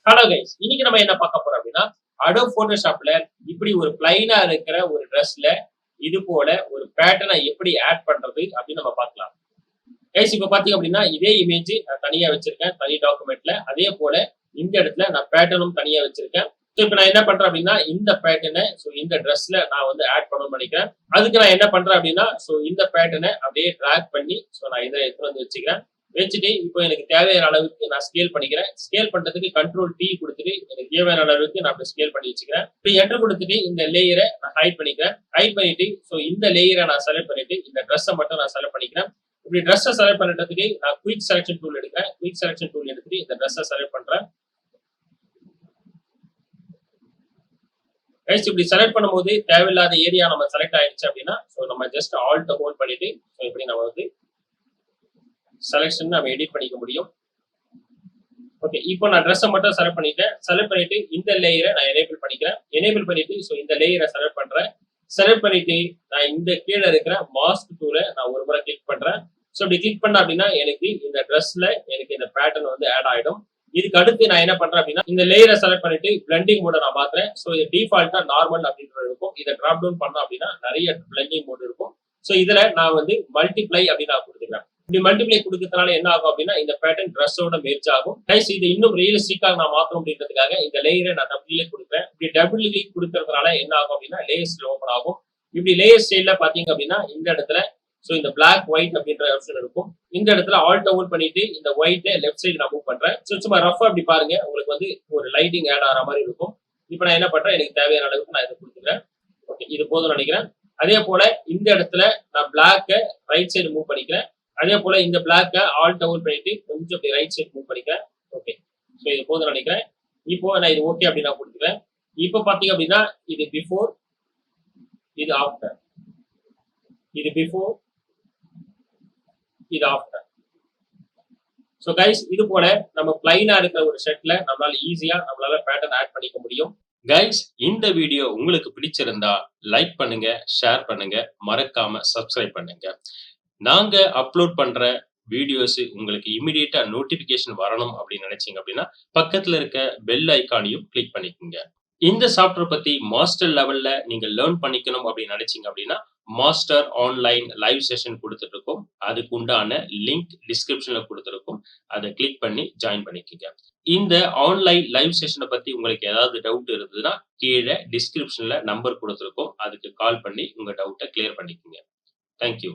Hello guys, இன்னைக்கு நம்ம என்ன பார்க்க போறோம் அப்படின்னா Adobe Photoshopல இப்படி ஒரு பிளைனா இருக்கிற ஒரு ட்ரெஸ்ல இது போல ஒரு பேட்டர்னை எப்படி ஆட் பண்றது அப்படின்னு நம்ம பார்க்கலாம். கைஸ், இப்ப பாத்தீங்க அப்படின்னா இதே இமேஜ் நான் தனியா வச்சிருக்கேன் தனி டாக்குமெண்ட்ல. அதே போல இந்த இடத்துல நான் பேட்டர்னும் தனியா வச்சிருக்கேன். ஸோ இப்போ நான் என்ன பண்றேன் அப்படின்னா இந்த பேட்டர்னை இந்த ட்ரெஸ்ல நான் ஆட் பண்ணணும்னு நினைக்கிறேன். அதுக்கு நான் என்ன பண்றேன் அப்படின்னா இந்த பேட்டர்னை அப்படியே டிராக் பண்ணி நான் இதை எடுத்து வந்து வச்சுக்கிறேன். வச்சுட்டு இப்போ எனக்கு தேவையான அளவுக்கு நான் ஸ்கேல் பண்ணிக்கிறேன். ஸ்கேல் பண்றதுக்கு கண்ட்ரோல் டி கொடுத்துட்டு எனக்கு தேவையான அளவுக்கு நான் ஸ்கேல் பண்ணி வச்சுக்கிறேன். இப்படி என்டர் கொடுத்துட்டு இந்த லேயரை நான் ஹைட் பண்ணிக்கிறேன். ஹைட் பண்ணிட்டு இந்த லேயரை நான் செலக்ட் பண்ணிட்டு இந்த ட்ரெஸ்ஸை மட்டும் நான் செலக்ட் பண்ணிக்கிறேன். இப்படி ட்ரெஸ்ஸை செலக்ட் பண்ணுறதுக்கு நான் குயிக் செலக்ஷன் டூல் எடுக்கிறேன். குயிக் செலக்ஷன் டூல் எடுத்துட்டு இந்த ட்ரெஸ்ஸை செலக்ட் பண்றேன். இப்படி செலக்ட் பண்ணும்போது தேவையில்லாத ஏரியா நம்ம செலக்ட் ஆயிடுச்சு அப்படின்னா நம்ம ஜஸ்ட் ஆல்ட் ஹோல்ட் பண்ணிட்டு இப்படி நம்ம செலக்ஷன் நம்ம எடிட் பண்ணிக்க முடியும். ஓகே, இப்போ நான் ட்ரெஸ்ஸை மட்டும் செலக்ட் பண்ணிட்டேன். செலக்ட் பண்ணிட்டு இந்த லேயரை நான் எனேபிள் பண்ணிக்கிறேன். எனேபிள் பண்ணிட்டு இந்த லேயரை செலக்ட் பண்றேன். செலக்ட் பண்ணிட்டு நான் இந்த கீழே இருக்கிற மாஸ்க் டூலை நான் ஒரு முறை கிளிக் பண்றேன். இப்படி கிளிக் பண்ண அப்படின்னா எனக்கு இந்த ட்ரெஸ்ல எனக்கு இந்த பேட்டர்ன் ஆட் ஆயிடும். இதுக்கு அடுத்து நான் என்ன பண்றேன் அப்படின்னா இந்த லேயரை செலக்ட் பண்ணிட்டு பிளெண்டிங் மோட நான் பாக்குறேன். இது டிஃபால்ட்டா நார்மல் அப்படின்றது இருக்கும். இதை டிராப் டவுன் பண்ணோம் அப்படின்னா நிறைய பிளெண்டிங் மோட் இருக்கும். இதுல நான் மல்டிப்ளை அப்படின்னு நான் கொடுத்துக்கிறேன். இப்படி மல்டிப்ளை கொடுக்கறதுனால என்ன ஆகும் அப்படின்னா இந்த பேட்டர்ன் ட்ரெஸ்ஸோட மெர்ஜ் ஆகும். இது இன்னும் ரியலிஸ்டிக்காக நான் மாத்தணும் அப்படின்றதுக்காக இந்த லேயரை நான் டபுள் கிளிக் கொடுக்குறேன். இப்படி டபுள் கிளிக் கொடுக்கறதுனால என்ன ஆகும் அப்படின்னா லேயர்ஸ் ஓப்பன் ஆகும். இப்படி லேயர் ஸ்டைல்ல பாத்தீங்க அப்படின்னா இந்த இடத்துல இந்த பிளாக் ஒயிட் அப்படின்ற ஆப்ஷன் இருக்கும். இந்த இடத்துல ஆல்ட் ஹோல்ட் பண்ணிட்டு இந்த ஒயிட் லெஃப்ட் சைடு நான் மூவ் பண்றேன். சும்மா ரஃபா அப்படி பாருங்க, உங்களுக்கு ஒரு லைட்டிங் ஆட் ஆகிற மாதிரி இருக்கும். இப்போ நான் என்ன பண்றேன், எனக்கு தேவையான அளவுக்கு நான் இதை கொடுத்துக்கிறேன். ஓகே, இது போதும் நினைக்கிறேன். அதே போல இந்த இடத்துல நான் பிளாக்கை ரைட் சைடு மூவ் பண்ணிக்கிறேன். அதே போல இந்த பிளாக்கை ஆல்ட் ஹோல்ட் பண்ணிட்டு கொஞ்சம் அப்படி ரைட் சைடு மூவ் பண்ணிக்கிறேன். ஓகே, இது போதும் நினைக்கிறேன். இப்போ நான் இது ஓகே அப்படின்னு நான் கொடுத்துக்கிறேன். இப்போ பாத்தீங்க அப்படின்னா இது பிஃபோர், இது ஆஃப்டர், இது பிஃபோர், இது ஆஃப்டர். கைஸ், இது போல நம்ம பிளைனா இருக்கிற ஒரு செட்ல நம்மளால ஈஸியா பேட்டர்ன் ஆட் பண்ணிக்க முடியும். கைஸ், இந்த வீடியோ உங்களுக்கு பிடிச்சிருந்தா லைக் பண்ணுங்க, ஷேர் பண்ணுங்க, மறக்காம சப்ஸ்கிரைப் பண்ணுங்க. நாங்க அப்லோட் பண்ற வீடியோஸ் உங்களுக்கு இமிடியேட்டா நோட்டிபிகேஷன் வரணும் அப்படின்னு நினைச்சீங்க அப்படின்னா பக்கத்துல இருக்க பெல் ஐக்கானையும் கிளிக் பண்ணிக்கோங்க. இந்த சாஃப்ட்வேர் பத்தி மாஸ்டர் லெவல்ல நீங்க லேர்ன் பண்ணிக்கணும் அப்படின்னு நினைச்சீங்க அப்படின்னா மாஸ்டர் ஆன்லைன் லைவ் செஷன் கொடுத்துட்டு இருக்கோம். அதுக்கு உண்டான லிங்க் டிஸ்கிரிப்ஷன்ல கொடுத்துருக்கோம். அதை கிளிக் பண்ணி ஜாயின் பண்ணிக்கோங்க. இந்த ஆன்லைன் லைவ் செஷனை பத்தி உங்களுக்கு ஏதாவது டவுட் இருந்ததுன்னா கீழே டிஸ்கிரிப்ஷன்ல நம்பர் கொடுத்துருக்கோம். அதுக்கு கால் பண்ணி உங்க டவுட்டை கிளியர் பண்ணிக்கோங்க. தேங்க்யூ.